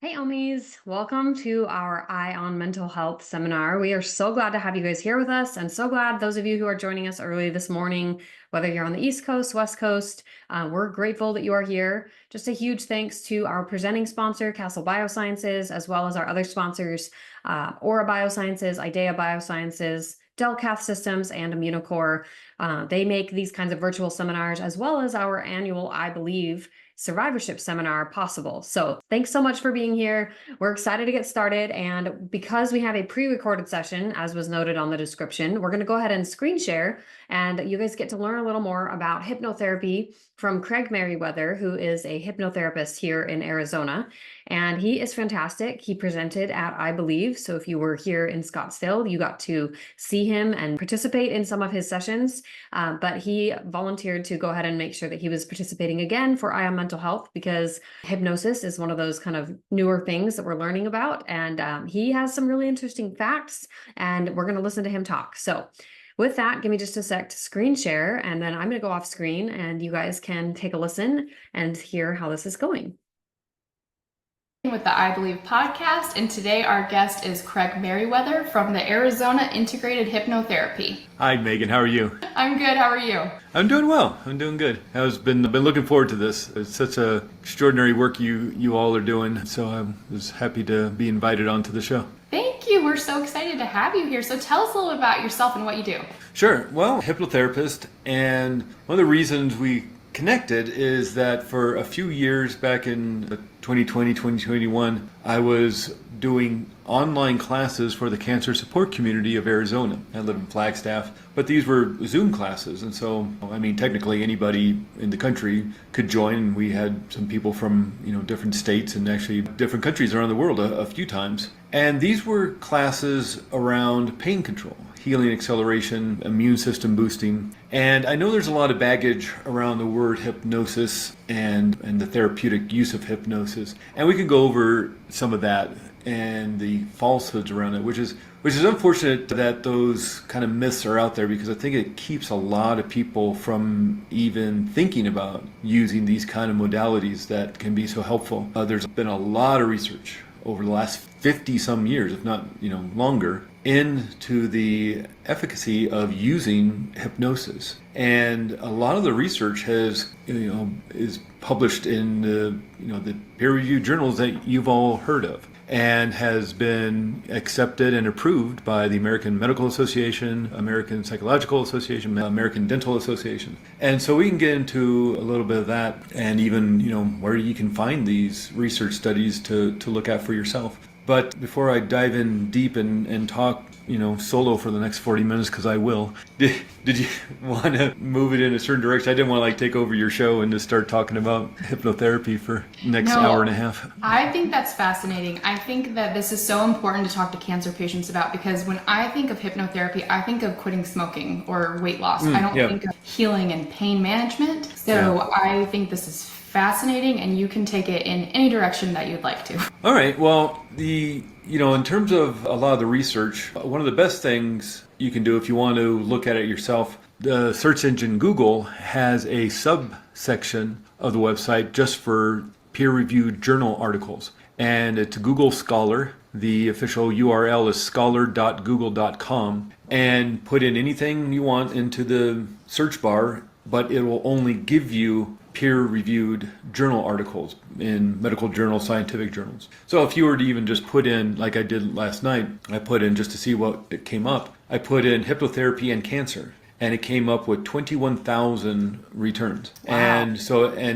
Hey, Omis, welcome to our Eye on Mental Health seminar. We are so glad to have you guys here with us, and so glad those of you who are joining us early this morning, whether you're on the East Coast, West Coast, we're grateful that you are here. Just a huge thanks to our presenting sponsor, Castle Biosciences, as well as our other sponsors, Aura Biosciences, IDEA Biosciences, Delcath Systems, and Immunocore. They make these kinds of virtual seminars, as well as our annual, I Believe, survivorship seminar possible. So thanks so much for being here. We're excited to get started. And because we have a pre-recorded session, as was noted on the description, we're going to go ahead and screen share, and you guys get to learn a little more about hypnotherapy from Craig Meriwether, who is a hypnotherapist here in Arizona. And he is fantastic. He presented at I Believe. So if you were here in Scottsdale, you got to see him and participate in some of his sessions. But he volunteered to go ahead and make sure that he was participating again for Eye on Mental Health, because hypnosis is one of those kind of newer things that we're learning about. And he has some really interesting facts, and we're going to listen to him talk. So with that, give me just a sec to screen share, and then I'm going to go off screen and you guys can take a listen and hear how this is going. With the I Believe podcast, and today our guest is Craig Meriwether from the Arizona Integrative Hypnotherapy. Hi, Megan. How are you? I'm good. How are you? I'm doing well. I'm doing good. I've been looking forward to this. It's such a extraordinary work you all are doing. So I was happy to be invited onto the show. Thank you. We're so excited to have you here. So tell us a little about yourself and what you do. Sure. Well, hypnotherapist, and one of the reasons we connected is that for a few years back in 2020, 2021, I was doing online classes for the cancer support community of Arizona. I live in Flagstaff, but these were Zoom classes. And so, technically anybody in the country could join. And we had some people from, different states and actually different countries around the world a few times. And these were classes around pain control, healing acceleration, immune system boosting. And I know there's a lot of baggage around the word hypnosis and the therapeutic use of hypnosis. And we can go over some of that and the falsehoods around it, which is unfortunate that those kind of myths are out there, because I think it keeps a lot of people from even thinking about using these kind of modalities that can be so helpful. There's been a lot of research over the last 50 some years, if not longer, into the efficacy of using hypnosis. And a lot of the research is published in the peer-reviewed journals that you've all heard of, and has been accepted and approved by the American Medical Association, American Psychological Association, American Dental Association. And so we can get into a little bit of that, and even where you can find these research studies to look at for yourself. But before I dive in deep and talk solo for the next 40 minutes, because I will, did you want to move it in a certain direction? I didn't want to take over your show and just start talking about hypnotherapy for the next hour and a half. I think that's fascinating. I think that this is so important to talk to cancer patients about, because when I think of hypnotherapy, I think of quitting smoking or weight loss. I don't think of healing and pain management. So I think this is fascinating, and you can take it in any direction that you'd like to. All right. Well, in terms of a lot of the research, one of the best things you can do if you want to look at it yourself, the search engine Google has a subsection of the website just for peer-reviewed journal articles. And it's Google Scholar. The official URL is scholar.google.com, and put in anything you want into the search bar, but it will only give you peer-reviewed journal articles in medical journals, scientific journals. So if you were to even just put in, like I did last night, I put in just to see what it came up. I put in hypnotherapy and cancer, and it came up with 21,000 returns. Wow. And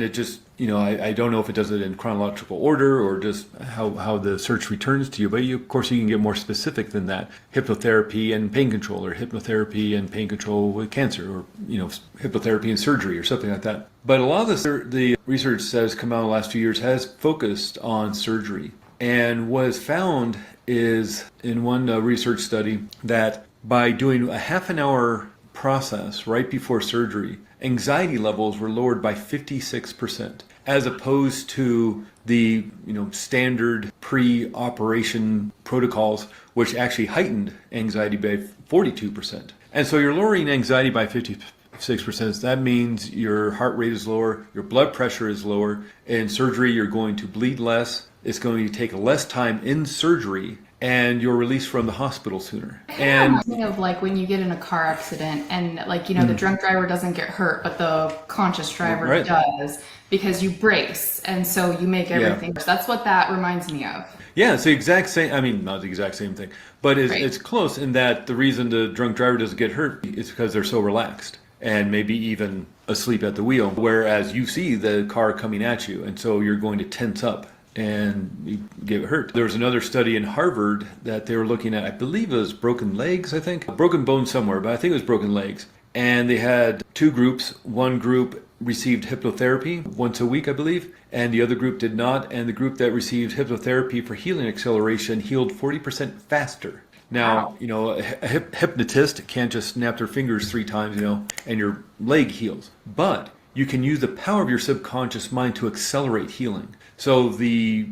it just, I don't know if it does it in chronological order or just how the search returns to you, but of course you can get more specific than that. Hypnotherapy and pain control, or hypnotherapy and pain control with cancer, or hypnotherapy and surgery, or something like that. But a lot of the research that has come out in the last few years has focused on surgery. And what is found is, in one research study, that by doing a half an hour process right before surgery, anxiety levels were lowered by 56%, as opposed to the standard pre-operation protocols, which actually heightened anxiety by 42%. And so you're lowering anxiety by 56%. That means your heart rate is lower, your blood pressure is lower. In surgery, you're going to bleed less. it's going to take less time in surgery, and you're released from the hospital sooner. And of like when you get in a car accident and like, you know, the drunk driver doesn't get hurt, but the conscious driver does, because you brace. And so you make everything. That's what that reminds me of. Yeah, it's the exact same. I mean, not the exact same thing, but it's close in that the reason the drunk driver doesn't get hurt is because they're so relaxed and maybe even asleep at the wheel, whereas you see the car coming at you, and so you're going to tense up and you get hurt. There was another study in Harvard that they were looking at, I believe it was broken legs, broken bones somewhere, but I think it was broken legs. And they had two groups. One group received hypnotherapy once a week, I believe, and the other group did not. And the group that received hypnotherapy for healing acceleration healed 40% faster. Now, you know, a hypnotist can't just snap their fingers 3 times, you know, and your leg heals. But you can use the power of your subconscious mind to accelerate healing. So the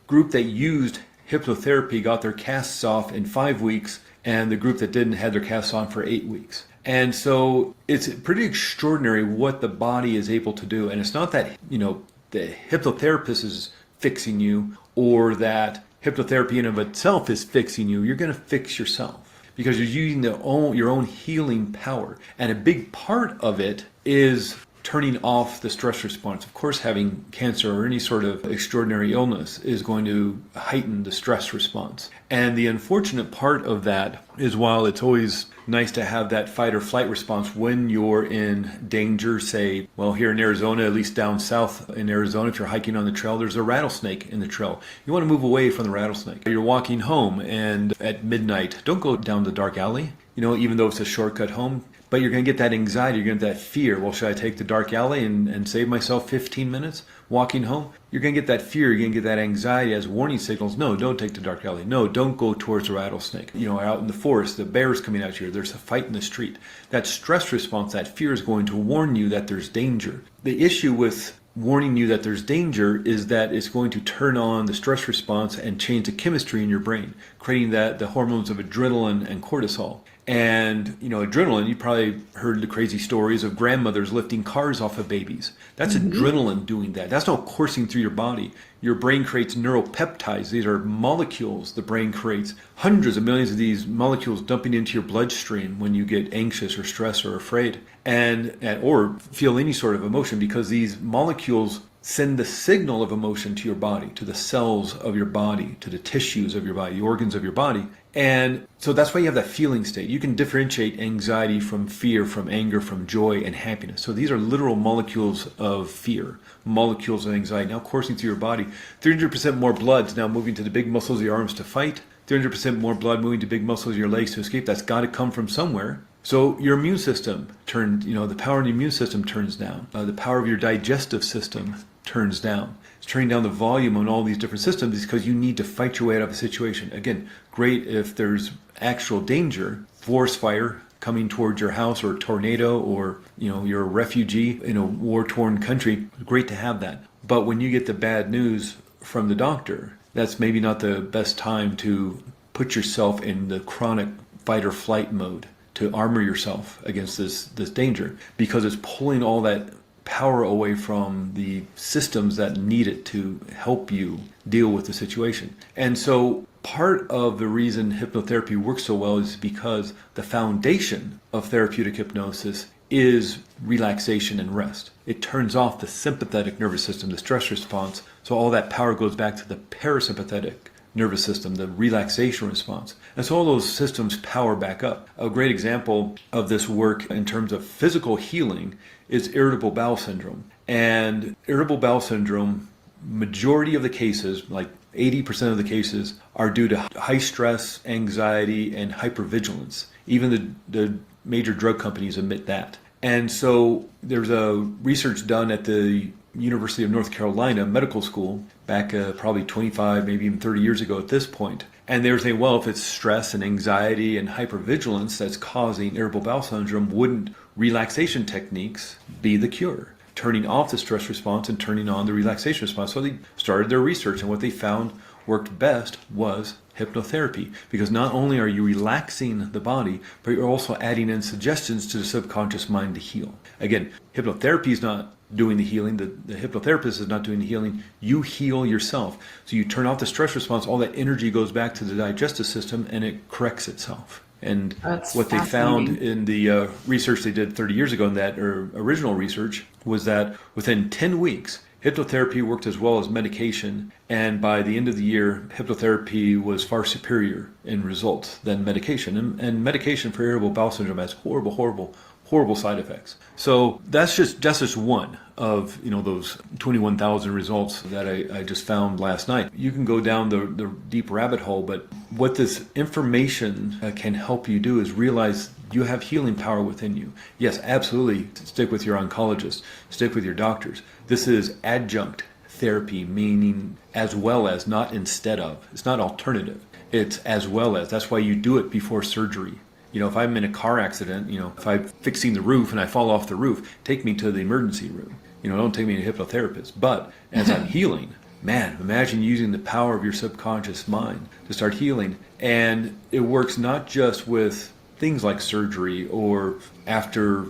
group that used hypnotherapy got their casts off in 5 weeks, and the group that didn't had their casts on for 8 weeks. And so it's pretty extraordinary what the body is able to do. And it's not that, you know, the hypnotherapist is fixing you, or that hypnotherapy in of itself is fixing you. You're going to fix yourself because you're using your own healing power. And a big part of it is turning off the stress response. Of course, having cancer or any sort of extraordinary illness is going to heighten the stress response. And the unfortunate part of that is, while it's always nice to have that fight or flight response when you're in danger, say, well, here in Arizona, at least down south in Arizona, if you're hiking on the trail, there's a rattlesnake in the trail. You want to move away from the rattlesnake. You're walking home, and at midnight, don't go down the dark alley, you know, even though it's a shortcut home. But you're going to get that anxiety, you're going to get that fear. Well, should I take the dark alley and save myself 15 minutes walking home? You're going to get that fear, you're going to get that anxiety as warning signals. No, don't take the dark alley. No, don't go towards the rattlesnake. You know, out in the forest, the bear's coming at you, there's a fight in the street. That stress response, that fear is going to warn you that there's danger. The issue with warning you that there's danger is that it's going to turn on the stress response and change the chemistry in your brain, creating the hormones of adrenaline and cortisol. And, you know, adrenaline, you probably heard the crazy stories of grandmothers lifting cars off of babies. That's adrenaline doing that. That's not coursing through your body. Your brain creates neuropeptides. These are molecules the brain creates. Hundreds of millions of these molecules dumping into your bloodstream when you get anxious or stressed or afraid, or feel any sort of emotion, because these molecules send the signal of emotion to your body, to the cells of your body, to the tissues of your body, the organs of your body. And so that's why you have that feeling state. You can differentiate anxiety from fear, from anger, from joy and happiness. So these are literal molecules of fear, molecules of anxiety now coursing through your body. 300% more blood's now moving to the big muscles of your arms to fight. 300% more blood moving to big muscles of your legs to escape. That's got to come from somewhere. So your immune system the power of the immune system turns down. The power of your digestive system turns down. It's turning down the volume on all these different systems because you need to fight your way out of a situation. Again, great if there's actual danger, forest fire coming towards your house, or a tornado, or, you know, you're a refugee in a war-torn country. Great to have that. But when you get the bad news from the doctor, that's maybe not the best time to put yourself in the chronic fight or flight mode, to armor yourself against this danger, because it's pulling all that power away from the systems that need it to help you deal with the situation. And so part of the reason hypnotherapy works so well is because the foundation of therapeutic hypnosis is relaxation and rest. It turns off the sympathetic nervous system, the stress response, so all that power goes back to the parasympathetic nervous system, the relaxation response. And so all those systems power back up. A great example of this work in terms of physical healing is irritable bowel syndrome. And irritable bowel syndrome, majority of the cases, like 80% of the cases, are due to high stress, anxiety, and hypervigilance. Even the major drug companies admit that. And so there's a research done at the University of North Carolina Medical School back probably 25, maybe even 30 years ago at this point. And they were saying, well, if it's stress and anxiety and hypervigilance that's causing irritable bowel syndrome, wouldn't relaxation techniques be the cure? Turning off the stress response and turning on the relaxation response. So they started their research, and what they found worked best was hypnotherapy, because not only are you relaxing the body, but you're also adding in suggestions to the subconscious mind to heal. Again, hypnotherapy is not doing the healing. The hypnotherapist is not doing the healing. You heal yourself. So you turn off the stress response, all that energy goes back to the digestive system and it corrects itself. And That's what they found in the research they did 30 years ago in that original research was that within 10 weeks, hypnotherapy worked as well as medication, and by the end of the year, hypnotherapy was far superior in results than medication. And medication for irritable bowel syndrome has horrible side effects. So that's just one of those 21,000 results that I just found last night. You can go down the deep rabbit hole, but what this information can help you do is realize you have healing power within you. Yes, absolutely. Stick with your oncologist. Stick with your doctors. This is adjunct therapy, meaning as well as, not instead of. It's not alternative. It's as well as. That's why you do it before surgery. If I'm in a car accident, if I'm fixing the roof and I fall off the roof, take me to the emergency room. Don't take me to a hypnotherapist. But as I'm healing, man, imagine using the power of your subconscious mind to start healing. And it works not just with things like surgery or after,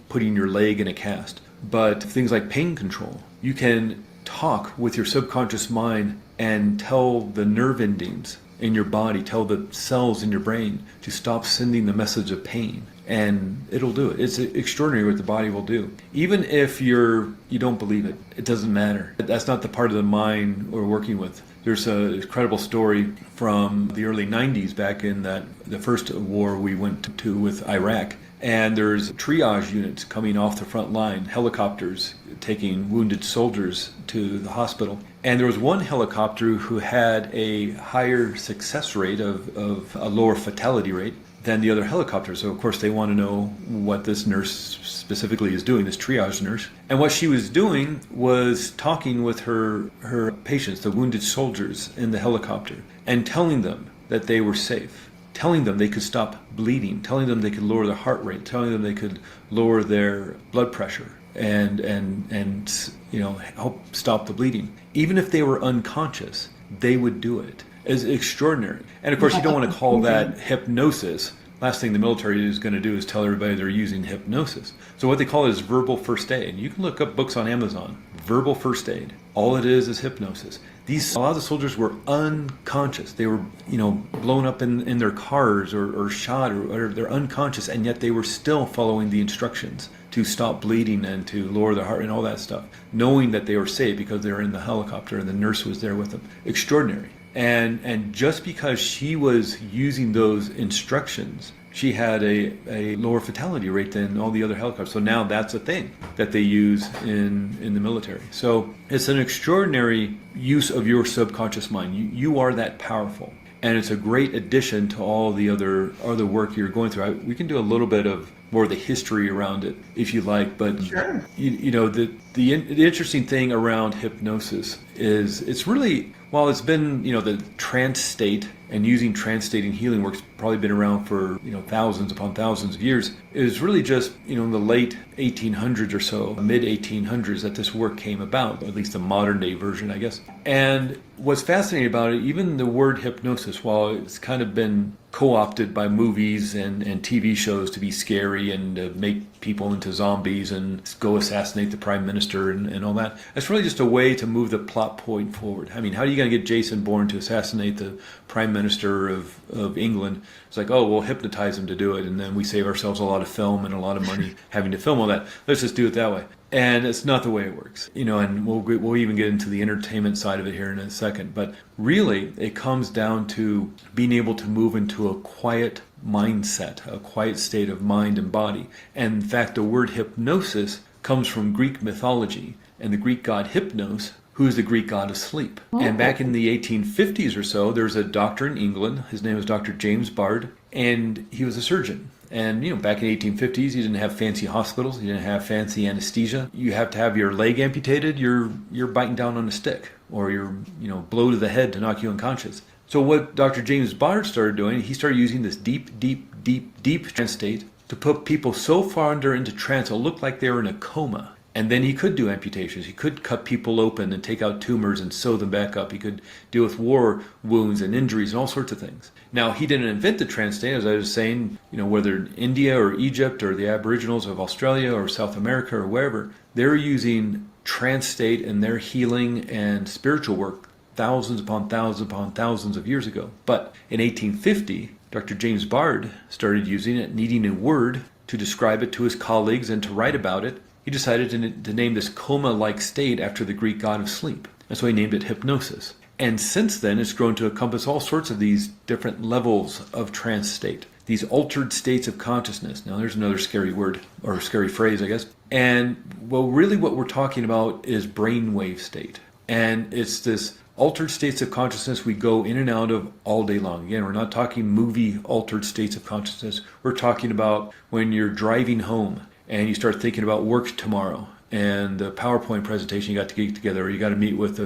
putting your leg in a cast, but things like pain control. You can talk with your subconscious mind and tell the nerve endings in your body, tell the cells in your brain to stop sending the message of pain, and it'll do it. It's extraordinary what the body will do. Even if you don't believe it, it doesn't matter. That's not the part of the mind we're working with. There's an incredible story from the early 90s back in the first war we went to with Iraq. And there's triage units coming off the front line, helicopters taking wounded soldiers to the hospital. And there was one helicopter who had a higher success rate of a lower fatality rate than the other helicopters. So of course they want to know what this nurse specifically is doing, this triage nurse. And what she was doing was talking with her patients, the wounded soldiers in the helicopter, and telling them that they were safe. Telling them they could stop bleeding, telling them they could lower their heart rate, telling them they could lower their blood pressure and help stop the bleeding. Even if they were unconscious, they would do it. It's extraordinary. And of course, you don't want to call that hypnosis. Last thing the military is going to do is tell everybody they're using hypnosis. So what they call it is verbal first aid. You can look up books on Amazon, verbal first aid. All it is hypnosis. A lot of the soldiers were unconscious. They were, blown up in their cars or shot, or they're unconscious, and yet they were still following the instructions to stop bleeding and to lower their heart and all that stuff, knowing that they were safe because they were in the helicopter and the nurse was there with them. Extraordinary. And just because she was using those instructions, she had a lower fatality rate than all the other helicopters. So now that's a thing that they use in the military. So it's an extraordinary use of your subconscious mind. You are that powerful. And it's a great addition to all the other work you're going through. We can do a little bit of more of the history around it if you like. But sure. The interesting thing around hypnosis is it's really, while it's been, the trance state and using trance state in healing work's probably been around for, thousands upon thousands of years, it was really just, in the late 1800s or so, mid 1800s that this work came about, at least the modern day version, I guess. And what's fascinating about it, even the word hypnosis, while it's kind of been co-opted by movies and TV shows to be scary and to make people into zombies and go assassinate the prime minister and all that, it's really just a way to move the plot point forward. I mean, how are you going to get Jason Bourne to assassinate the prime minister of England? It's like, oh, we'll hypnotize him to do it, and then we save ourselves a lot of film and a lot of money having to film all that. Let's just do it that way. And it's not the way it works, and we'll even get into the entertainment side of it here in a second. But really, it comes down to being able to move into a quiet mindset, a quiet state of mind and body. And in fact, the word hypnosis comes from Greek mythology and the Greek god Hypnos, who is the Greek god of sleep. Oh. And back in the 1850s or so, there was a doctor in England. His name was Dr. James Bard, and he was a surgeon. And, back in the 1850s, you didn't have fancy hospitals. You didn't have fancy anesthesia. You have to have your leg amputated. You're biting down on a stick, or you're, blow to the head to knock you unconscious. So what Dr. James Bard started doing, he started using this deep trance state to put people so far into trance, it'll look like they were in a coma. And then he could do amputations. He could cut people open and take out tumors and sew them back up. He could deal with war wounds and injuries and all sorts of things. Now, he didn't invent the trance state, as I was saying, whether in India or Egypt or the Aboriginals of Australia or South America or wherever, they're using trance state in their healing and spiritual work thousands upon thousands upon thousands of years ago. But in 1850, Dr. James Bard started using it, needing a word to describe it to his colleagues and to write about it. He decided to name this coma-like state after the Greek god of sleep. That's why he named it hypnosis. And since then, it's grown to encompass all sorts of these different levels of trance state, these altered states of consciousness. Now, there's another scary word, or scary phrase, I guess. And, well, really what we're talking about is brainwave state. And it's this altered states of consciousness we go in and out of all day long. Again, we're not talking movie altered states of consciousness. We're talking about when you're driving home and you start thinking about work tomorrow and the PowerPoint presentation you got to get together, or you got to meet with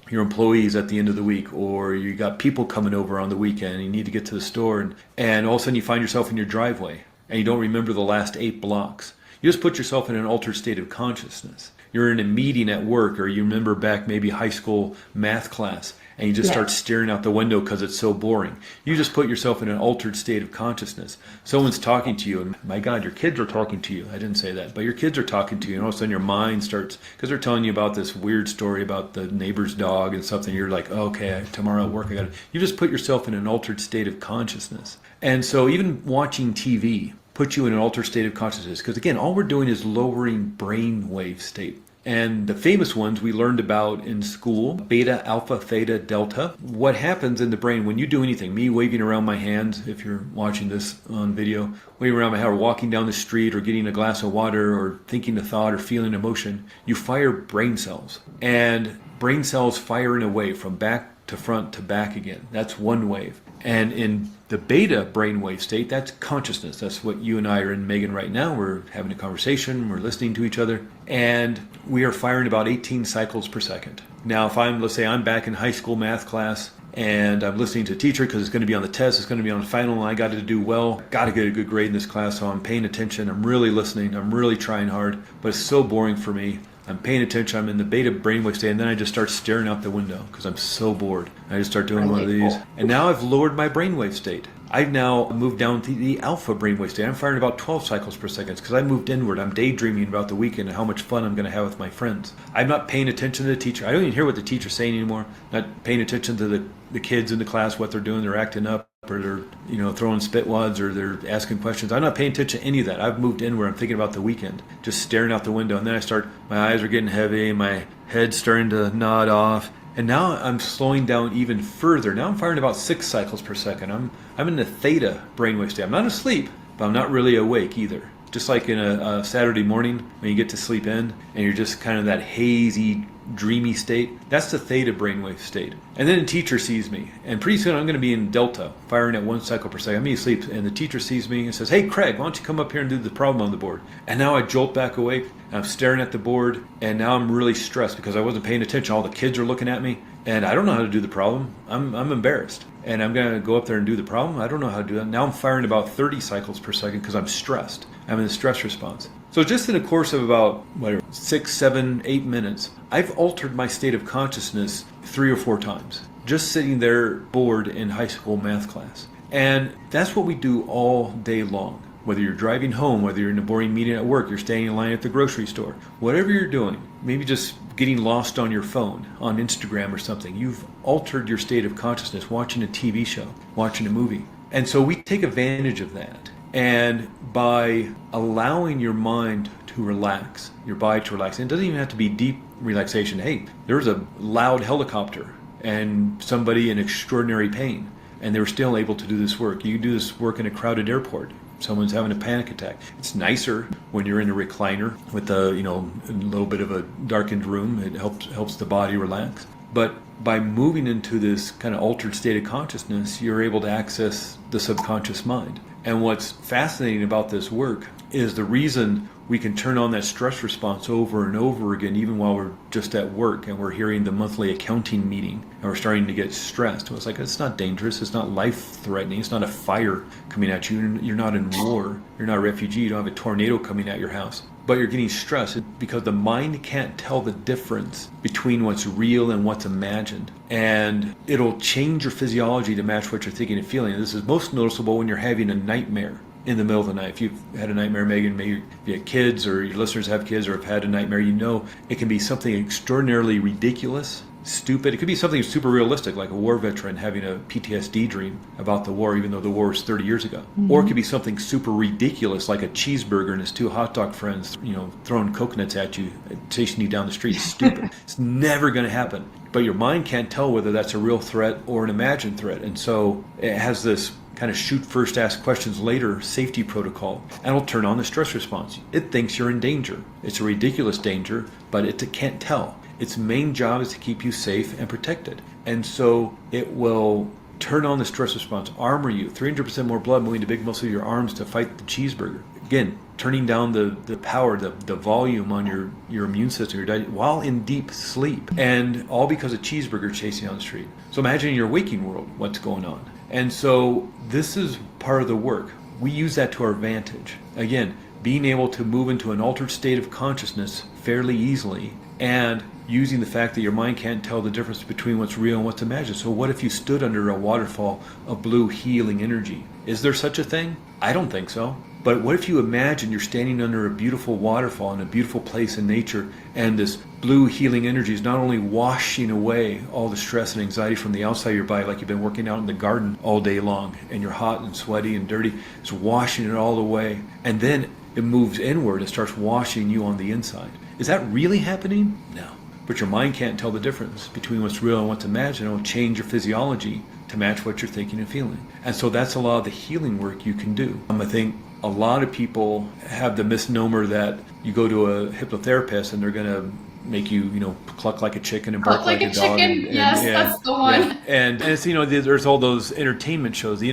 your employees at the end of the week, or you got people coming over on the weekend and you need to get to the store, and all of a sudden you find yourself in your driveway and you don't remember the last 8 blocks. You just put yourself in an altered state of consciousness. You're in a meeting at work, or you remember back maybe high school math class, and you just start staring out the window because it's so boring. You just put yourself in an altered state of consciousness. Someone's talking to you, and my God, your kids are talking to you. I didn't say that, but your kids are talking to you, and all of a sudden your mind starts, because they're telling you about this weird story about the neighbor's dog and something. You're like, oh, okay, tomorrow at work I got to. You just put yourself in an altered state of consciousness. And so even watching TV puts you in an altered state of consciousness, because again, all we're doing is lowering brain wave state. And the famous ones we learned about in school, beta, alpha, theta, delta. What happens in the brain when you do anything, me waving around my hands, if you're watching this on video, waving around my hand, or walking down the street, or getting a glass of water, or thinking a thought, or feeling emotion, you fire brain cells. And brain cells fire in a wave from back to front to back again. That's one wave. And in the beta brainwave state, that's consciousness. That's what you and I are in, Megan, right now. We're having a conversation, we're listening to each other, and we are firing about 18 cycles per second. Now, if let's say I'm back in high school math class, and I'm listening to a teacher because it's going to be on the test, it's going to be on the final, and I got to do well, got to get a good grade in this class, so I'm paying attention, I'm really listening, I'm really trying hard, but it's so boring for me. I'm paying attention, I'm in the beta brainwave state, and then I just start staring out the window because I'm so bored. I just start doing one of these. And now I've lowered my brainwave state. I've now moved down to the alpha brainwave state. I'm firing about 12 cycles per second because I moved inward. I'm daydreaming about the weekend and how much fun I'm going to have with my friends. I'm not paying attention to the teacher. I don't even hear what the teacher's saying anymore. Not paying attention to the kids in the class, what they're doing. They're acting up, or they're throwing spit wads, or they're asking questions. I'm not paying attention to any of that. I've moved inward. I'm thinking about the weekend, just staring out the window. And then my eyes are getting heavy, my head's starting to nod off. And now I'm slowing down even further. Now I'm firing about 6 cycles per second. I'm in the theta brainwave state. I'm not asleep, but I'm not really awake either. Just like in a Saturday morning when you get to sleep in and you're just kind of that hazy, dreamy state. That's the theta brainwave state. And then the teacher sees me, and pretty soon I'm going to be in delta, firing at 1 cycle per second. I'm asleep, and the teacher sees me and says, "Hey, Craig, why don't you come up here and do the problem on the board?" And now I jolt back awake, and I'm staring at the board, and now I'm really stressed because I wasn't paying attention. All the kids are looking at me, and I don't know how to do the problem. I'm embarrassed. And I'm going to go up there and do the problem. I don't know how to do that. Now I'm firing about 30 cycles per second because I'm stressed. I'm in the stress response. So just in the course of about 6, 7, 8 minutes, I've altered my state of consciousness 3 or 4 times, just sitting there bored in high school math class. And that's what we do all day long. Whether you're driving home, whether you're in a boring meeting at work, you're standing in line at the grocery store, whatever you're doing, maybe just getting lost on your phone, on Instagram or something, you've altered your state of consciousness, watching a TV show, watching a movie. And so we take advantage of that. And by allowing your mind to relax, your body to relax, and it doesn't even have to be deep relaxation. Hey, there's a loud helicopter and somebody in extraordinary pain, and they were still able to do this work. You do this work in a crowded airport. Someone's having a panic attack. It's nicer when you're in a recliner with a little bit of a darkened room. It helps the body relax. But by moving into this kind of altered state of consciousness, you're able to access the subconscious mind. And what's fascinating about this work is the reason we can turn on that stress response over and over again, even while we're just at work and we're hearing the monthly accounting meeting and we're starting to get stressed. It's like, it's not dangerous. It's not life-threatening. It's not a fire coming at you. You're not in war. You're not a refugee. You don't have a tornado coming at your house. But you're getting stressed because the mind can't tell the difference between what's real and what's imagined. And it'll change your physiology to match what you're thinking and feeling. This is most noticeable when you're having a nightmare. in the middle of the night. If you've had a nightmare, Megan, maybe if you have kids or your listeners have kids or have had a nightmare, you know it can be something extraordinarily ridiculous, stupid. It could be something super realistic, like a war veteran having a PTSD dream about the war, even though the war was 30 years ago. Mm-hmm. Or it could be something super ridiculous, like a cheeseburger and his two hot dog friends, throwing coconuts at you, chasing you down the street. Stupid. It's never going to happen. But your mind can't tell whether that's a real threat or an imagined threat. And so it has this kind of shoot first, ask questions later safety protocol, and it'll turn on the stress response. It thinks you're in danger. It's a ridiculous danger, but it can't tell. Its main job is to keep you safe and protected. And so it will turn on the stress response, armor you, 300% more blood moving to big muscle of your arms to fight the cheeseburger. Again, turning down the power, the volume on your immune system, while in deep sleep. And all because of cheeseburger chasing down the street. So imagine in your waking world what's going on. And so this is part of the work. We use that to our advantage. Again, being able to move into an altered state of consciousness fairly easily, and using the fact that your mind can't tell the difference between what's real and what's imagined. So what if you stood under a waterfall of blue healing energy? Is there such a thing? I don't think so. But what if you imagine you're standing under a beautiful waterfall in a beautiful place in nature, and this blue healing energy is not only washing away all the stress and anxiety from the outside of your body, like you've been working out in the garden all day long and you're hot and sweaty and dirty, it's washing it all away, and then it moves inward and starts washing you on the inside. Is that really happening? No. But your mind can't tell the difference between what's real and what's imagined. It will change your physiology to match what you're thinking and feeling. And so that's a lot of the healing work you can do. I think a lot of people have the misnomer that you go to a hypnotherapist and they're going to make you, cluck like a chicken and bark like a dog. Chicken. Yes, that's the one. Yeah. And it's, there's all those entertainment shows, the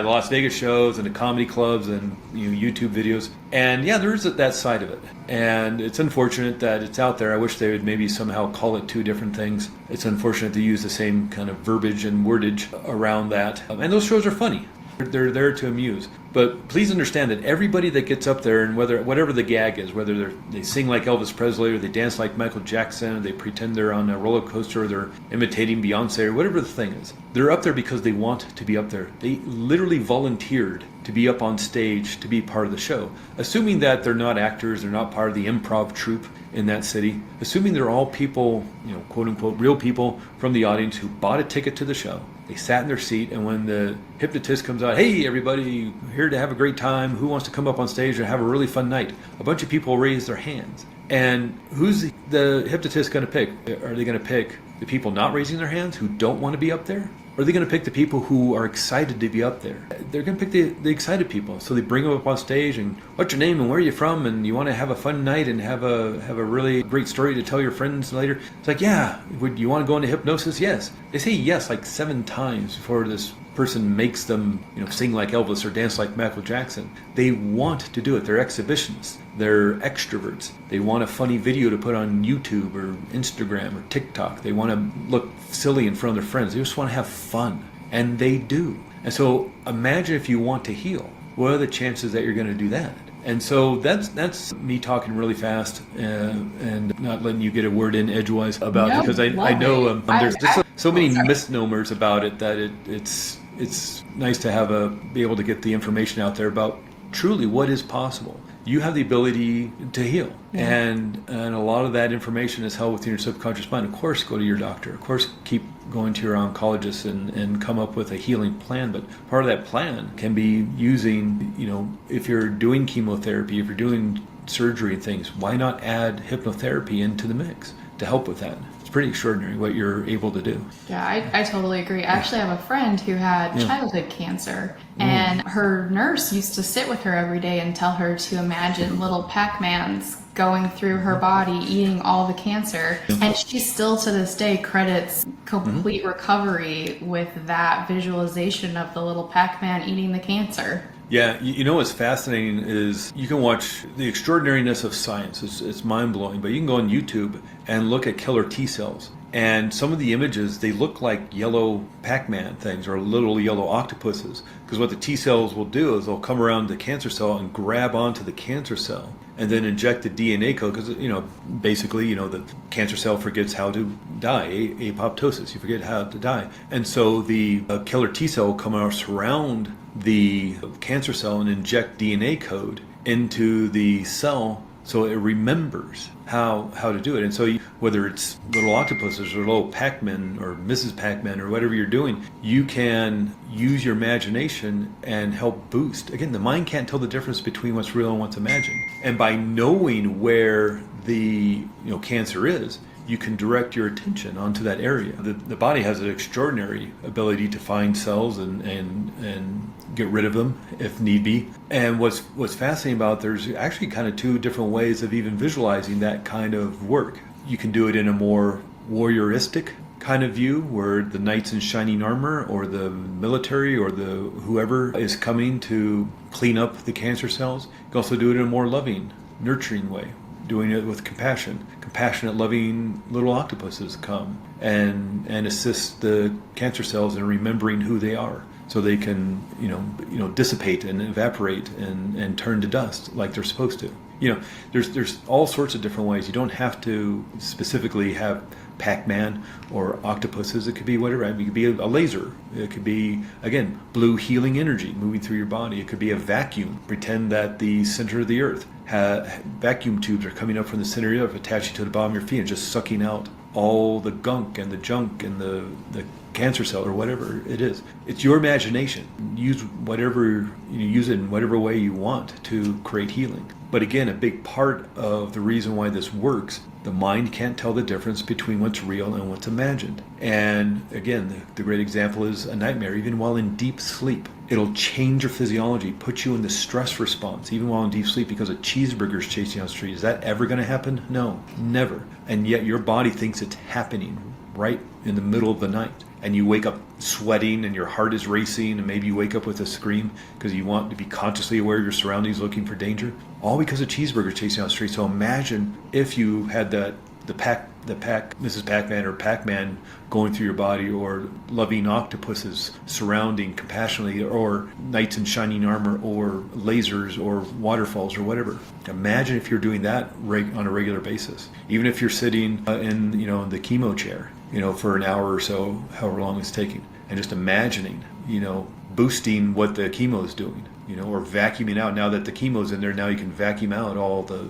Las Vegas shows and the comedy clubs and YouTube videos. And yeah, there is that side of it. And it's unfortunate that it's out there. I wish they would maybe somehow call it two different things. It's unfortunate to use the same kind of verbiage and wordage around that. And those shows are funny. They're there to amuse. But please understand that everybody that gets up there, and whatever the gag is, whether they sing like Elvis Presley or they dance like Michael Jackson, or they pretend they're on a roller coaster, or they're imitating Beyonce, or whatever the thing is, they're up there because they want to be up there. They literally volunteered to be up on stage to be part of the show. Assuming that they're not actors, they're not part of the improv troupe in that city, assuming they're all people, quote unquote, real people from the audience who bought a ticket to the show. They sat in their seat, and when the hypnotist comes out, hey, everybody, here to have a great time. Who wants to come up on stage and have a really fun night? A bunch of people raise their hands. And who's the hypnotist going to pick? Are they going to pick the people not raising their hands who don't want to be up there? Or are they going to pick the people who are excited to be up there? They're going to pick the excited people. So they bring them up on stage, and what's your name and where are you from? And you want to have a fun night and have a really great story to tell your friends later. It's like, yeah, would you want to go into hypnosis? Yes. They say yes like 7 times before this person makes them, sing like Elvis or dance like Michael Jackson. They want to do it. They're exhibitionists. They're extroverts. They want a funny video to put on YouTube or Instagram or TikTok. They want to look silly in front of their friends. They just want to have fun. And they do. And so imagine if you want to heal. What are the chances that you're going to do that? And so that's me talking really fast and not letting you get a word in edgewise about it, because I know there's just so many misnomers about it that it's nice to be able to get the information out there about truly what is possible. You have the ability to heal, and a lot of that information is held within your subconscious mind. Of course, go to your doctor. Of course, keep going to your oncologist and come up with a healing plan. But part of that plan can be using, if you're doing chemotherapy, if you're doing surgery and things, why not add hypnotherapy into the mix to help with that? It's pretty extraordinary what you're able to do. Yeah, I totally agree. I actually have a friend who had childhood cancer, and her nurse used to sit with her every day and tell her to imagine little Pac-Mans going through her body, eating all the cancer. And she still to this day credits complete recovery with that visualization of the little Pac-Man eating the cancer. Yeah, what's fascinating is you can watch the extraordinariness of science. It's mind-blowing, but you can go on YouTube and look at killer T cells. And some of the images, they look like yellow Pac-Man things or little yellow octopuses. Because what the T cells will do is they'll come around the cancer cell and grab onto the cancer cell and then inject the DNA code. Because, basically, the cancer cell forgets how to die, apoptosis. You forget how to die. And so the killer T cell will come out, surround the cancer cell and inject DNA code into the cell so it remembers how to do it. And so whether it's little octopuses or little Pac-Man or Mrs. Pac-Man or whatever you're doing, you can use your imagination and help boost. Again, the mind can't tell the difference between what's real and what's imagined. And by knowing where the cancer is, you can direct your attention onto that area. The body has an extraordinary ability to find cells and get rid of them if need be. And what's fascinating about it, there's actually kind of two different ways of even visualizing that kind of work. You can do it in a more warrioristic kind of view, where the knights in shining armor or the military or the whoever is coming to clean up the cancer cells. You can also do it in a more loving, nurturing way, doing it with compassion. Compassionate, loving little octopuses come and assist the cancer cells in remembering who they are, so they can dissipate and evaporate and turn to dust like they're supposed to. There's all sorts of different ways. You don't have to specifically have Pac-Man or octopuses. It could be whatever. It could be a laser. It could be, again, blue healing energy moving through your body. It could be a vacuum. Pretend that the center of the earth, vacuum tubes are coming up from the center of the earth, attaching to the bottom of your feet and just sucking out all the gunk and the junk and the cancer cell or whatever it is. It's your imagination. Use it in whatever way you want to create healing. But again, a big part of the reason why this works, the mind can't tell the difference between what's real and what's imagined. And again, the great example is a nightmare. Even while in deep sleep, it'll change your physiology, put you in the stress response, even while in deep sleep, because a cheeseburger's chasing down the street. Is that ever going to happen? No, never. And yet your body thinks it's happening right in the middle of the night. And you wake up sweating and your heart is racing, and maybe you wake up with a scream because you want to be consciously aware of your surroundings, looking for danger, all because a cheeseburger chasing down the street. So imagine if you had the Mrs. Pac-Man or Pac-Man going through your body, or loving octopuses surrounding compassionately, or knights in shining armor, or lasers, or waterfalls, or whatever. Imagine if you're doing that on a regular basis. Even if you're sitting in the chemo chair, for an hour or so, however long it's taking, and just imagining, boosting what the chemo is doing, or vacuuming out. Now that the chemo's in there, now you can vacuum out all the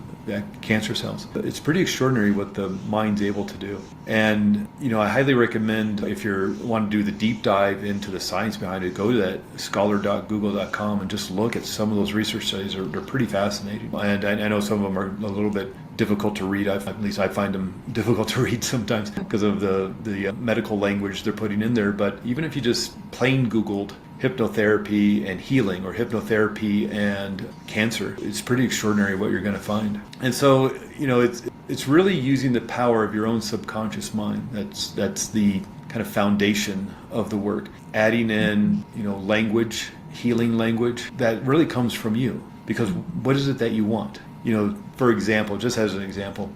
cancer cells. It's pretty extraordinary what the mind's able to do. And, I highly recommend, if you want to do the deep dive into the science behind it, go to that scholar.google.com and just look at some of those research studies. They're pretty fascinating. And I know some of them are a little bit difficult to read. At least I find them difficult to read sometimes because of the medical language they're putting in there. But even if you just plain Googled hypnotherapy and healing, or hypnotherapy and cancer, it's pretty extraordinary what you're going to find. And so, it's really using the power of your own subconscious mind. That's the kind of foundation of the work. Adding in, language, healing language that really comes from you. Because what is it that you want? For example, just as an example,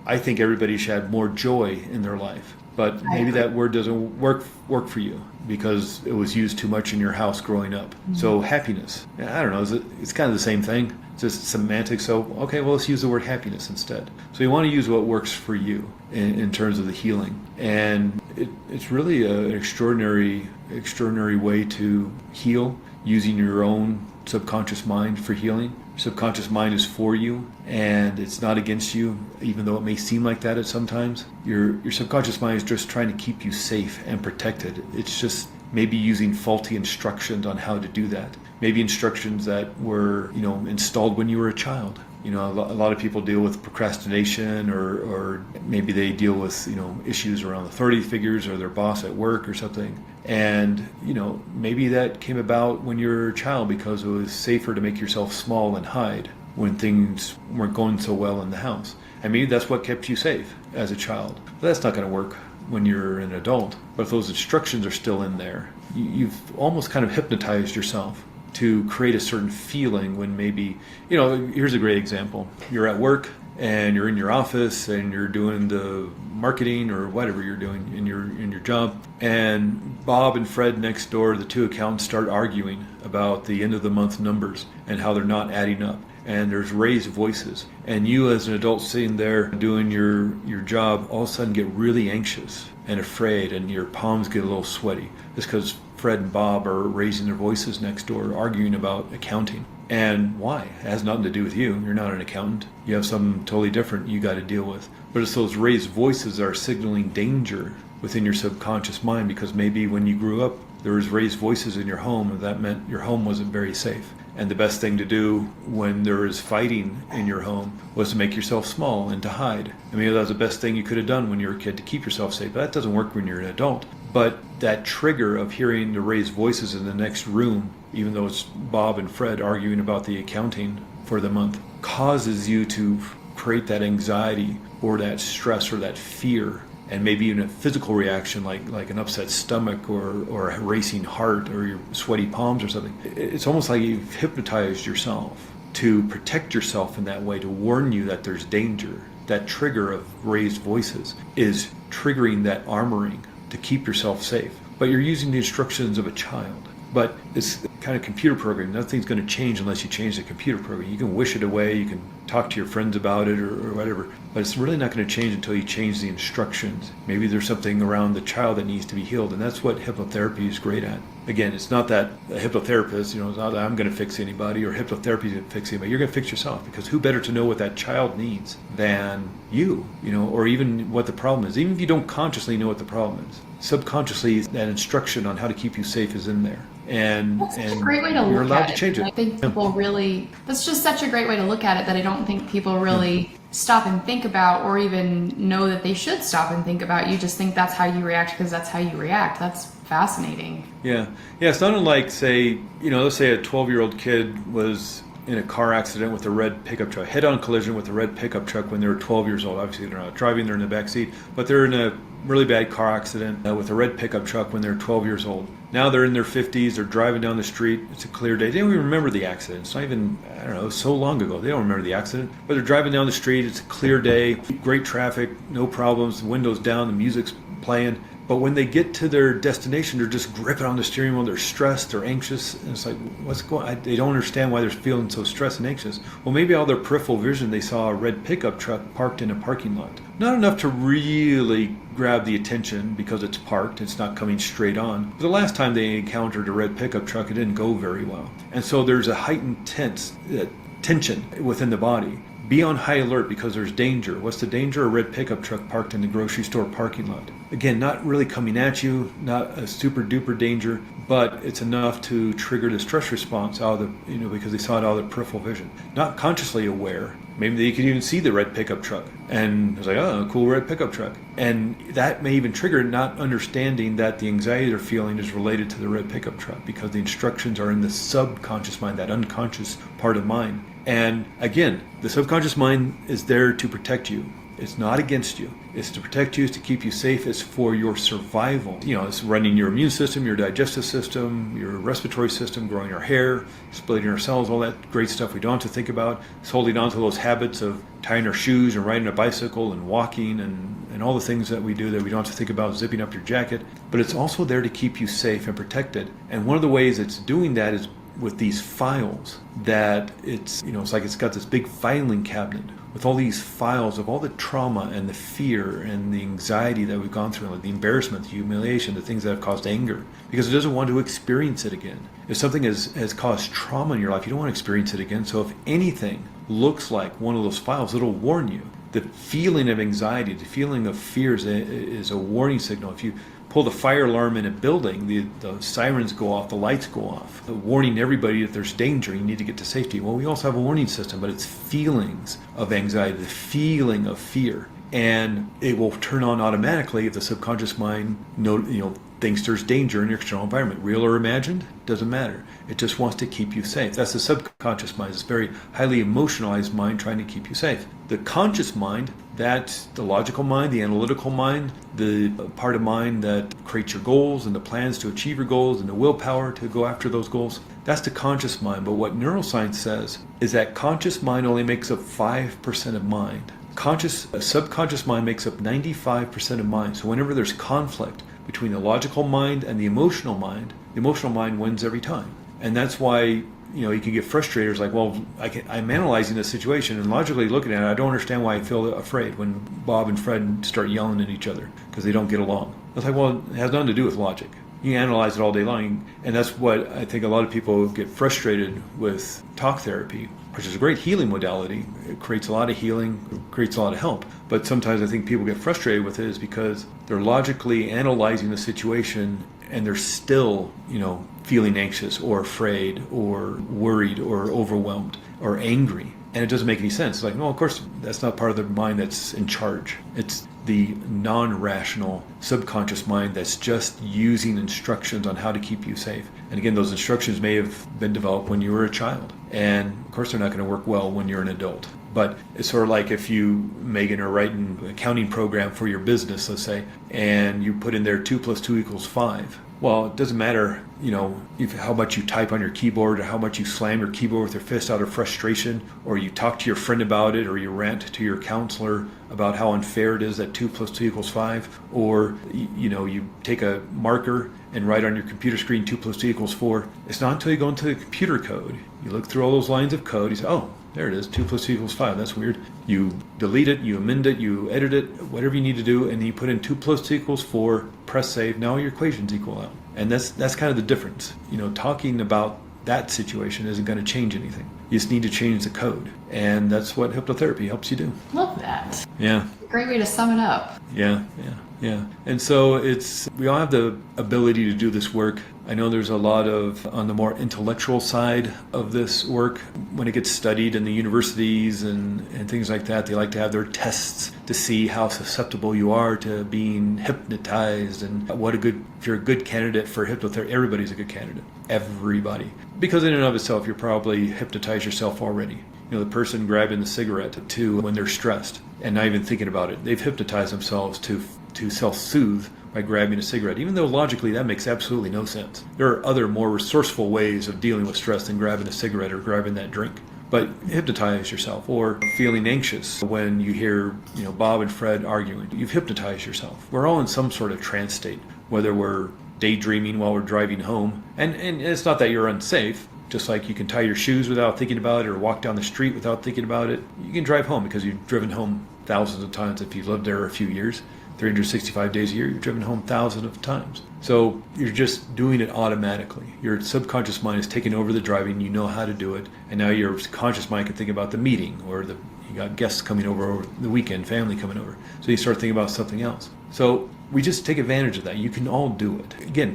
I think everybody should have more joy in their life. But maybe that word doesn't work for you because it was used too much in your house growing up. Mm-hmm. So happiness, I don't know, it's kind of the same thing, just semantics. So, okay, well, let's use the word happiness instead. So you want to use what works for you in terms of the healing. And it's really an extraordinary way to heal, using your own subconscious mind for healing. Subconscious mind is for you, and it's not against you, even though it may seem like that at sometimes. Your subconscious mind is just trying to keep you safe and protected. It's just maybe using faulty instructions on how to do that. Maybe instructions that were, installed when you were a child. A lot of people deal with procrastination, or maybe they deal with, issues around authority figures or their boss at work or something. And, maybe that came about when you were a child because it was safer to make yourself small and hide when things weren't going so well in the house. And maybe that's what kept you safe as a child. But that's not going to work when you're an adult. But if those instructions are still in there, you've almost kind of hypnotized yourself to create a certain feeling when maybe, here's a great example. You're at work and you're in your office and you're doing the marketing or whatever you're doing in your job, and Bob and Fred next door, the two accountants, start arguing about the end of the month numbers and how they're not adding up. And there's raised voices, and you as an adult sitting there doing your job all of a sudden get really anxious and afraid, and your palms get a little sweaty just because Fred and Bob are raising their voices next door, arguing about accounting. And why? It has nothing to do with you. You're not an accountant. You have something totally different you got to deal with. But it's those raised voices that are signaling danger within your subconscious mind, because maybe when you grew up, there was raised voices in your home, and that meant your home wasn't very safe. And the best thing to do when there is fighting in your home was to make yourself small and to hide. I mean, that was the best thing you could have done when you were a kid to keep yourself safe. But that doesn't work when you're an adult. But that trigger of hearing the raised voices in the next room, even though it's Bob and Fred arguing about the accounting for the month, causes you to create that anxiety or that stress or that fear, and maybe even a physical reaction like an upset stomach or a racing heart or your sweaty palms or something. It's almost like you've hypnotized yourself to protect yourself in that way, to warn you that there's danger. That trigger of raised voices is triggering that armoring to keep yourself safe. But you're using the instructions of a child. But it's kind of computer programming. Nothing's going to change unless you change the computer program. You can wish it away, you can talk to your friends about it or whatever, but it's really not going to change until you change the instructions. Maybe there's something around the child that needs to be healed, and that's what hypnotherapy is great at. Again, it's not that a hypnotherapist, it's not that I'm going to fix anybody or hypnotherapy is going to fix anybody. You're going to fix yourself, because who better to know what that child needs than you, or even what the problem is. Even if you don't consciously know what the problem is, subconsciously that instruction on how to keep you safe is in there. And that's such a great way to you're look allowed at to it. change it. I think people really, that's just such a great way to look at it that I don't think people really stop and think about, or even know that they should stop and think about. You just think that's how you react because that's how you react. That's fascinating. Yeah. It's not unlike, let's say a 12-year-old kid was in a car accident with a red pickup truck, head-on collision with a red pickup truck when they were 12 years old. Obviously, they're not driving, they're in the back seat, but they're in a really bad car accident with a red pickup truck when they're 12 years old. Now they're in their 50s, they're driving down the street, it's a clear day. They don't even remember the accident. It's not even, so long ago. They don't remember the accident. But they're driving down the street, it's a clear day, great traffic, no problems, the windows down, the music's playing. But when they get to their destination, they're just gripping on the steering wheel. They're stressed, they're anxious. And it's like, what's going on? They don't understand why they're feeling so stressed and anxious. Well, maybe all their peripheral vision, they saw a red pickup truck parked in a parking lot. Not enough to really grab the attention because it's parked, it's not coming straight on. But the last time they encountered a red pickup truck, it didn't go very well. And so there's a heightened tension within the body. Be on high alert because there's danger. What's the danger? A red pickup truck parked in the grocery store parking lot. Again, not really coming at you, not a super duper danger, but it's enough to trigger the stress response out of the, because they saw it out of the peripheral vision. Not consciously aware. Maybe they could even see the red pickup truck and it's like, oh, a cool red pickup truck. And that may even trigger not understanding that the anxiety they're feeling is related to the red pickup truck, because the instructions are in the subconscious mind, that unconscious part of mind. And again, the subconscious mind is there to protect you. It's not against you. It's to protect you, it's to keep you safe, it's for your survival. It's running your immune system, your digestive system, your respiratory system, growing our hair, splitting our cells, all that great stuff we don't have to think about. It's holding on to those habits of tying our shoes and riding a bicycle and walking and all the things that we do that we don't have to think about, zipping up your jacket. But it's also there to keep you safe and protected. And one of the ways it's doing that is with these files that it's like it's got this big filing cabinet with all these files of all the trauma and the fear and the anxiety that we've gone through, like the embarrassment, the humiliation, the things that have caused anger, because it doesn't want to experience it again. If something has caused trauma in your life, you don't want to experience it again. So if anything looks like one of those files, it'll warn you. The feeling of anxiety, the feeling of fear is a warning signal. If you pull the fire alarm in a building, the sirens go off, the lights go off, warning everybody that there's danger, you need to get to safety. Well, we also have a warning system, but it's feelings of anxiety, the feeling of fear. And it will turn on automatically if the subconscious mind thinks there's danger in your external environment. Real or imagined, doesn't matter. It just wants to keep you safe. That's the subconscious mind. It's a very highly emotionalized mind trying to keep you safe. The conscious mind, that's the logical mind, the analytical mind, the part of mind that creates your goals and the plans to achieve your goals and the willpower to go after those goals. That's the conscious mind. But what neuroscience says is that conscious mind only makes up 5% of mind. Subconscious mind makes up 95% of mind. So whenever there's conflict between the logical mind and the emotional mind wins every time. And that's why you can get frustrated. It's like, well, I'm analyzing the situation and logically looking at it, I don't understand why I feel afraid when Bob and Fred start yelling at each other because they don't get along. It's like, well, it has nothing to do with logic. You can analyze it all day long. And that's what I think a lot of people get frustrated with talk therapy, which is a great healing modality. It creates a lot of healing, creates a lot of help. But sometimes I think people get frustrated with it is because they're logically analyzing the situation and they're still, feeling anxious or afraid or worried or overwhelmed or angry. And it doesn't make any sense. It's like, no, of course, that's not part of the mind that's in charge. It's the non-rational subconscious mind that's just using instructions on how to keep you safe. And again, those instructions may have been developed when you were a child. And of course, they're not going to work well when you're an adult. But it's sort of like if you, Megan, are writing an accounting program for your business, let's say, and you put in there 2 + 2 = 5. Well, it doesn't matter, how much you type on your keyboard or how much you slam your keyboard with your fist out of frustration, or you talk to your friend about it, or you rant to your counselor about how unfair it is that 2 + 2 = 5, or, you take a marker and write on your computer screen 2 + 2 = 4. It's not until you go into the computer code, you look through all those lines of code, you say, oh, there it is, 2 + 2 = 5. That's weird. You delete it, you amend it, you edit it, whatever you need to do, and then you put in 2 + 2 = 4, press save. Now your equations equal out. And that's kind of the difference. Talking about that situation isn't going to change anything. You just need to change the code. And that's what hypnotherapy helps you do. Love that. Yeah. Great way to sum it up. Yeah. And so we all have the ability to do this work. I know there's a lot on the more intellectual side of this work. When it gets studied in the universities and things like that, they like to have their tests to see how susceptible you are to being hypnotized and if you're a good candidate for hypnotherapy. Everybody's a good candidate. Everybody. Because in and of itself, you're probably hypnotized yourself already. The person grabbing the cigarette too when they're stressed and not even thinking about it. They've hypnotized themselves to self-soothe by grabbing a cigarette, even though logically that makes absolutely no sense. There are other more resourceful ways of dealing with stress than grabbing a cigarette or grabbing that drink. But hypnotize yourself, or feeling anxious when you hear, Bob and Fred arguing. You've hypnotized yourself. We're all in some sort of trance state, whether we're daydreaming while we're driving home. And it's not that you're unsafe. Just like you can tie your shoes without thinking about it or walk down the street without thinking about it. You can drive home because you've driven home thousands of times if you've lived there a few years. 365 days a year, you've driven home thousands of times. So you're just doing it automatically. Your subconscious mind is taking over the driving, you know how to do it, and now your conscious mind can think about the meeting or you got guests coming over the weekend, family coming over. So you start thinking about something else. So we just take advantage of that. You can all do it. Again,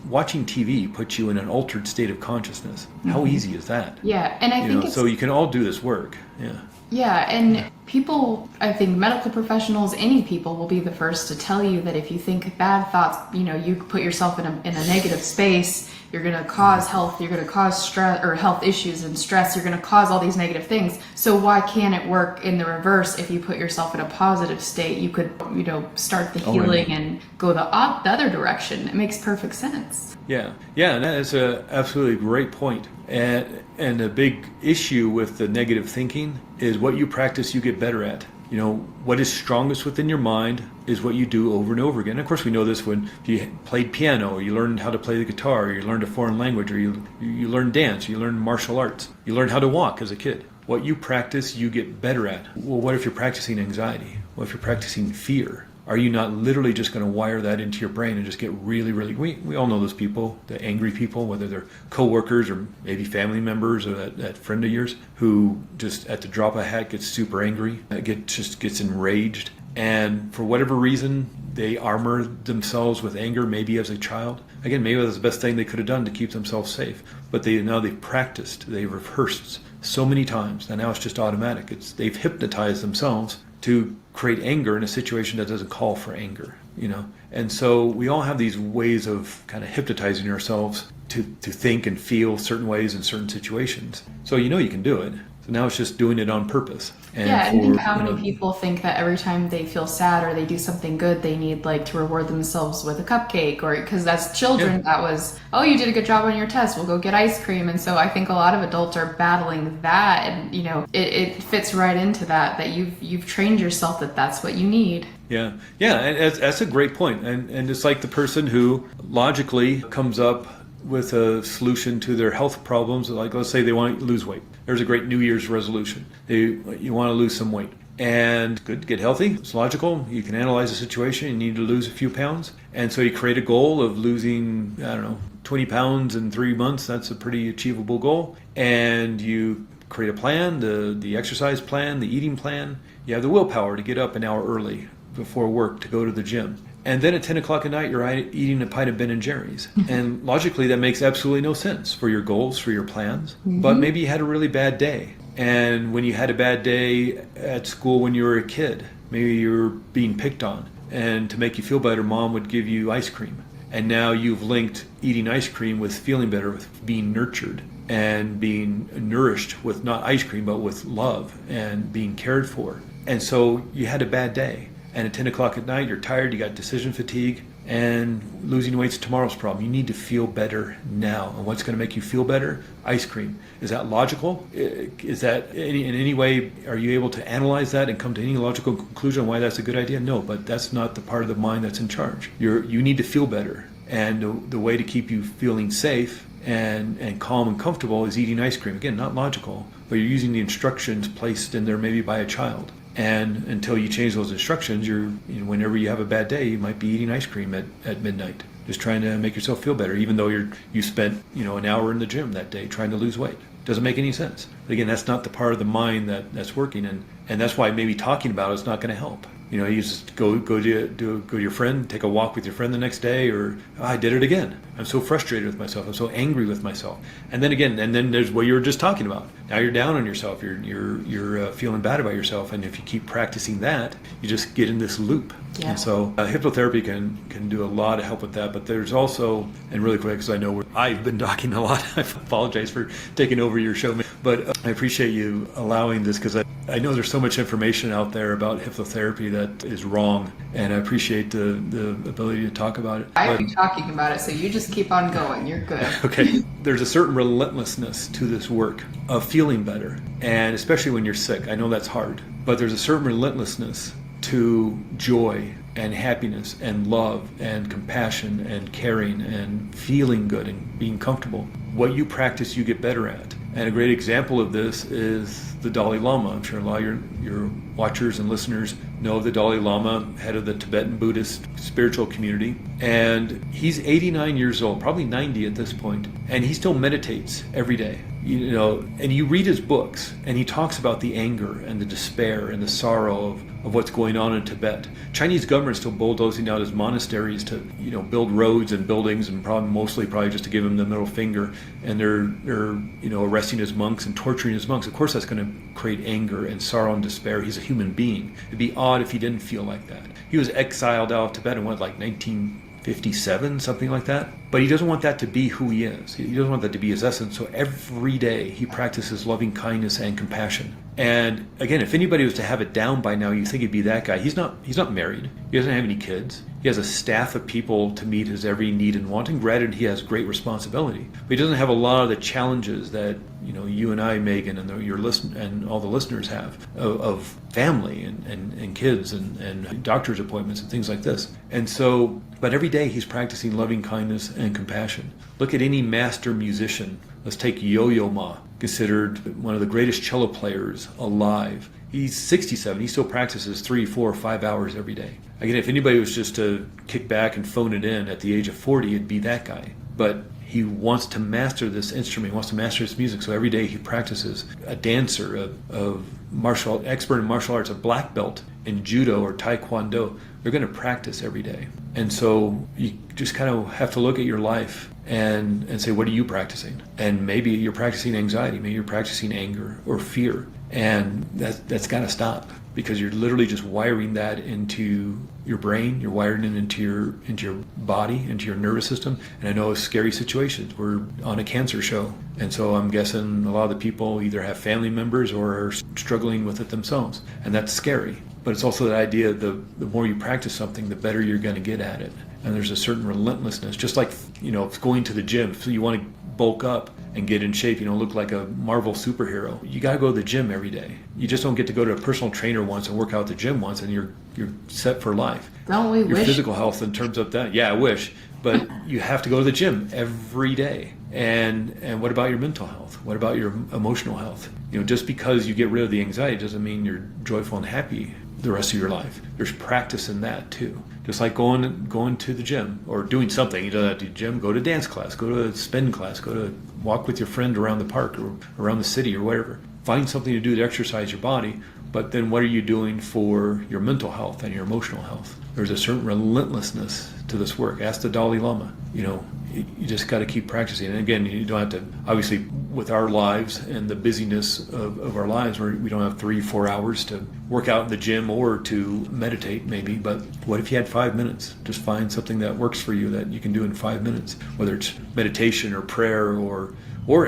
watching TV puts you in an altered state of consciousness. How easy is that? Yeah, and I think so you can all do this work. Yeah. Yeah, and people, I think medical professionals, any people will be the first to tell you that if you think bad thoughts, you put yourself in a negative space, you're going to cause stress or health issues and stress, you're going to cause all these negative things. So why can't it work in the reverse? If you put yourself in a positive state, you could, start the healing and go the other direction. It makes perfect sense. Yeah, and that is a absolutely great point. And a big issue with the negative thinking is what you practice, you get better at. What is strongest within your mind is what you do over and over again. And of course, we know this when you played piano, or you learned how to play the guitar, or you learned a foreign language, or you learned dance, you learned martial arts, you learned how to walk as a kid. What you practice, you get better at. Well, what if you're practicing anxiety? What if you're practicing fear? Are you not literally just going to wire that into your brain and just get really, really... We all know those people, the angry people, whether they're coworkers or maybe family members or that friend of yours who just at the drop of a hat gets super angry, gets enraged. And for whatever reason, they armor themselves with anger, maybe as a child. Again, maybe that's the best thing they could have done to keep themselves safe. But they've practiced, they've rehearsed so many times, and now it's just automatic. They've hypnotized themselves to create anger in a situation that doesn't call for anger, And so we all have these ways of kind of hypnotizing ourselves to think and feel certain ways in certain situations. So you can do it. So now it's just doing it on purpose. And think how many people think that every time they feel sad or they do something good, they need to reward themselves with a cupcake, or because as children that was, oh, you did a good job on your test, we'll go get ice cream. And so I think a lot of adults are battling that, and it fits right into that you've trained yourself that's what you need. Yeah, and that's a great point. And it's like the person who logically comes up with a solution to their health problems. Like, let's say they want to lose weight. There's a great New Year's resolution. You want to lose some weight. And good to get healthy. It's logical. You can analyze the situation. You need to lose a few pounds. And so you create a goal of losing, 20 pounds in 3 months. That's a pretty achievable goal. And you create a plan, the exercise plan, the eating plan. You have the willpower to get up an hour early before work to go to the gym. And then at 10 o'clock at night, you're eating a pint of Ben & Jerry's. And logically, that makes absolutely no sense for your goals, for your plans. But maybe you had a really bad day. And when you had a bad day at school when you were a kid, maybe you were being picked on. And to make you feel better, mom would give you ice cream. And now you've linked eating ice cream with feeling better, with being nurtured and being nourished with not ice cream, but with love and being cared for. And so you had a bad day. And at 10 o'clock at night, you're tired, you got decision fatigue, and losing weight's tomorrow's problem. You need to feel better now. And what's going to make you feel better? Ice cream. Is that logical? Is that in any way, are you able to analyze that and come to any logical conclusion on why that's a good idea? No, but that's not the part of the mind that's in charge. You need to feel better. And the way to keep you feeling safe and calm and comfortable is eating ice cream. Again, not logical, but you're using the instructions placed in there maybe by a child. And until you change those instructions, whenever you have a bad day, you might be eating ice cream at midnight, just trying to make yourself feel better, even though you spent an hour in the gym that day trying to lose weight. Doesn't make any sense. But again, that's not the part of the mind that's working, and that's why maybe talking about it's not going to help. You just go to your friend, take a walk with your friend the next day, or I did it again. I'm so frustrated with myself. I'm so angry with myself. And then there's what you were just talking about. Now you're down on yourself. You're feeling bad about yourself. And if you keep practicing that, you just get in this loop. Yeah. And so hypnotherapy can do a lot of help with that. But there's also, and really quick, because I know I've been talking a lot. I apologize for taking over your show, but I appreciate you allowing this, because I know there's so much information out there about hypnotherapy that is wrong, and I appreciate the ability to talk about it. I've been talking about it, so you just keep on going. You're good. Okay. There's a certain relentlessness to this work of feeling better, and especially when you're sick. I know that's hard, but there's a certain relentlessness to joy and happiness and love and compassion and caring and feeling good and being comfortable. What you practice, you get better at. And a great example of this is the Dalai Lama. I'm sure a lot of your watchers and listeners know the Dalai Lama, head of the Tibetan Buddhist spiritual community. And he's 89 years old, probably 90 at this point, and he still meditates every day. And you read his books, and he talks about the anger and the despair and the sorrow of what's going on in Tibet. Chinese government still bulldozing out his monasteries to, build roads and buildings, and mostly just to give him the middle finger. And they're arresting his monks and torturing his monks. Of course, that's going to create anger and sorrow and despair. He's a human being. It'd be odd if he didn't feel like that. He was exiled out of Tibet in 1957, something like that. But he doesn't want that to be who he is. He doesn't want that to be his essence. So every day he practices loving kindness and compassion. And again, if anybody was to have it down by now, you think it'd be that guy. He's not married. He doesn't have any kids. He has a staff of people to meet his every need and want. And granted, he has great responsibility. But he doesn't have a lot of the challenges that you and I, Megan, and your listen and all the listeners have of family and kids and doctor's appointments and things like this. And so, but every day he's practicing loving kindness and compassion. Look at any master musician. Let's take Yo-Yo Ma, considered one of the greatest cello players alive. He's 67. He still practices 3, 4, 5 hours every day. Again, if anybody was just to kick back and phone it in at the age of 40, it'd be that guy. But he wants to master this instrument. He wants to master his music. So every day he practices. A dancer, expert in martial arts, a black belt in judo or taekwondo, they're going to practice every day. And so you just kind of have to look at your life and say, what are you practicing? And maybe you're practicing anxiety, maybe you're practicing anger or fear. And that's got to stop, because you're literally just wiring that into your brain, you're wiring it into your body, into your nervous system. And I know it's scary situations. We're on a cancer show, and so I'm guessing a lot of the people either have family members or are struggling with it themselves, and that's scary. But it's also the idea the more you practice something, the better you're going to get at it. And there's a certain relentlessness, just like it's going to the gym. So you want to bulk up and get in shape, look like a Marvel superhero. You got to go to the gym every day. You just don't get to go to a personal trainer once and work out at the gym once and you're set for life. Don't we your wish? Physical health in terms of that. Yeah, I wish. but you have to go to the gym every day. And what about your mental health? What about your emotional health? Just because you get rid of the anxiety doesn't mean you're joyful and happy the rest of your life. There's practice in that too. Just like going to the gym or doing something. You don't have to do gym, go to dance class, go to spin class, go to walk with your friend around the park or around the city or whatever. Find something to do to exercise your body, but then what are you doing for your mental health and your emotional health? There's a certain relentlessness to this work. Ask the Dalai Lama. You just got to keep practicing. And again, you don't have to, obviously, with our lives and the busyness of our lives, we don't have 3-4 hours to work out in the gym or to meditate maybe, but what if you had 5 minutes? Just find something that works for you that you can do in 5 minutes, whether it's meditation or prayer or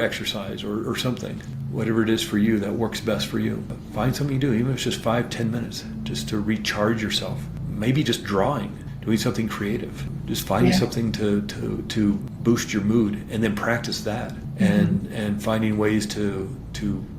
exercise or something. Whatever it is for you that works best for you. Find something to do, even if it's just 5-10 minutes, just to recharge yourself. Maybe just drawing, doing something creative. Just finding something to boost your mood, and then practice that. And finding ways to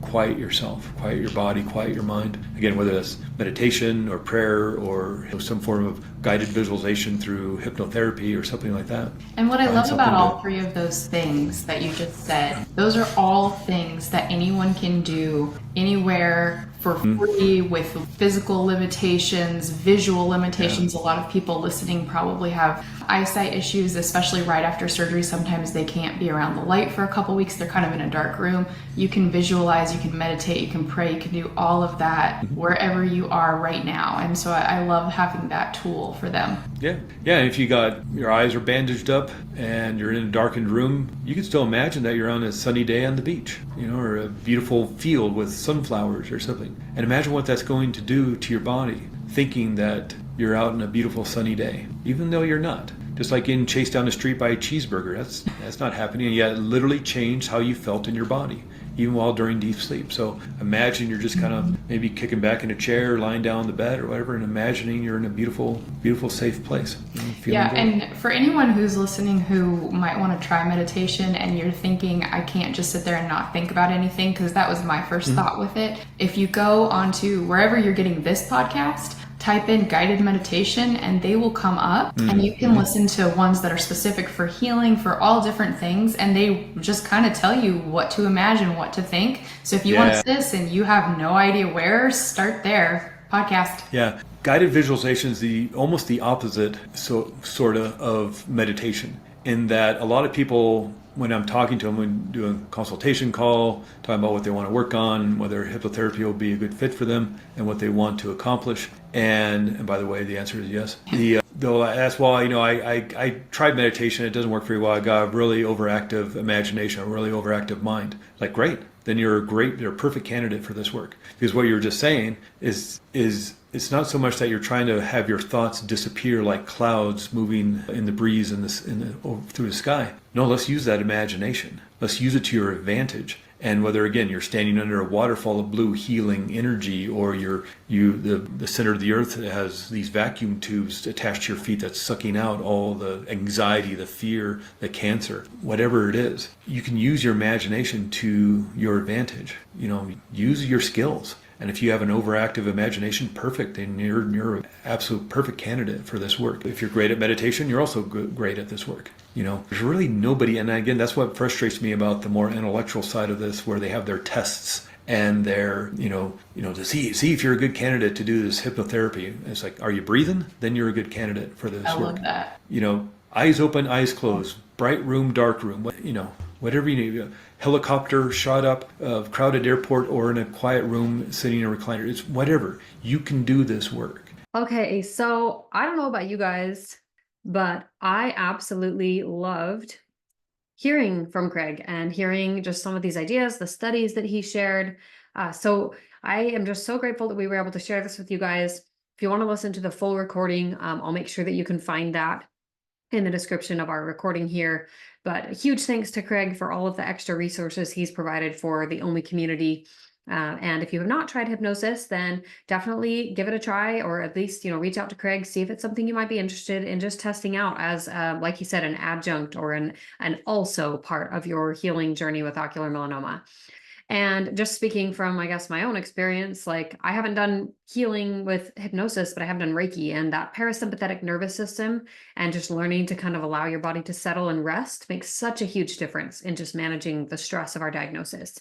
quiet yourself, quiet your body, quiet your mind. Again, whether that's meditation or prayer or some form of guided visualization through hypnotherapy or something like that. And what I love about all three of those things that you just said, those are all things that anyone can do anywhere for free with physical limitations, visual limitations. A lot of people listening probably have eyesight issues, especially right after surgery. Sometimes they can't be around the light for a couple weeks. They're kind of in a dark room. You can visualize, you can meditate, you can pray, you can do all of that wherever you are right now. And so I love having that tool for them. Yeah. And if you got your eyes are bandaged up and you're in a darkened room, you can still imagine that you're on a sunny day on the beach, or a beautiful field with sunflowers or something. And imagine what that's going to do to your body, thinking that you're out on a beautiful sunny day, even though you're not. Just like getting chased down the street by a cheeseburger, that's not happening, and yet it literally changed how you felt in your body, even while during deep sleep. So imagine you're just kind of maybe kicking back in a chair, lying down on the bed or whatever, and imagining you're in a beautiful, beautiful, safe place. Yeah, and for anyone who's listening who might want to try meditation and you're thinking, I can't just sit there and not think about anything, because that was my first thought with it. If you go onto wherever you're getting this podcast, type in guided meditation and they will come up, and you can listen to ones that are specific for healing, for all different things, and they just kind of tell you what to imagine, what to think. So if you want to this and you have no idea where, start there. Podcast. Yeah. Guided visualization is almost the opposite sort of meditation, in that a lot of people, when I'm talking to them, when doing a consultation call, talking about what they want to work on, whether hypnotherapy will be a good fit for them, and what they want to accomplish. And by the way, the answer is yes. They'll ask, well, I tried meditation, it doesn't work very well. I got a really overactive imagination, a really overactive mind. Like, great. Then you're a perfect candidate for this work. Because what you're just saying is it's not so much that you're trying to have your thoughts disappear like clouds moving in the breeze through the sky. No, let's use that imagination. Let's use it to your advantage. And whether, again, you're standing under a waterfall of blue healing energy, or the center of the earth has these vacuum tubes attached to your feet that's sucking out all the anxiety, the fear, the cancer, whatever it is, you can use your imagination to your advantage. Use your skills. And if you have an overactive imagination, perfect, and you're an absolute perfect candidate for this work. If you're great at meditation, you're also great at this work. There's really nobody, and again, that's what frustrates me about the more intellectual side of this, where they have their tests and their, to see if you're a good candidate to do this hypnotherapy. And it's like, are you breathing? Then you're a good candidate for this work. I love that. Eyes open, eyes closed, bright room, dark room, whatever you need. Helicopter shot up, a crowded airport, or in a quiet room sitting in a recliner. It's whatever. You can do this work. Okay, so I don't know about you guys, but I absolutely loved hearing from Craig and hearing just some of these ideas, the studies that he shared. So I am just so grateful that we were able to share this with you guys. If you want to listen to the full recording, I'll make sure that you can find that in the description of our recording here. But a huge thanks to Craig for all of the extra resources he's provided for the OMI community. And if you have not tried hypnosis, then definitely give it a try, or at least, reach out to Craig, see if it's something you might be interested in just testing out as, like he said, an adjunct or an also part of your healing journey with ocular melanoma. And just speaking from, I guess, my own experience, like I haven't done healing with hypnosis, but I have done Reiki, and that parasympathetic nervous system and just learning to kind of allow your body to settle and rest makes such a huge difference in just managing the stress of our diagnosis.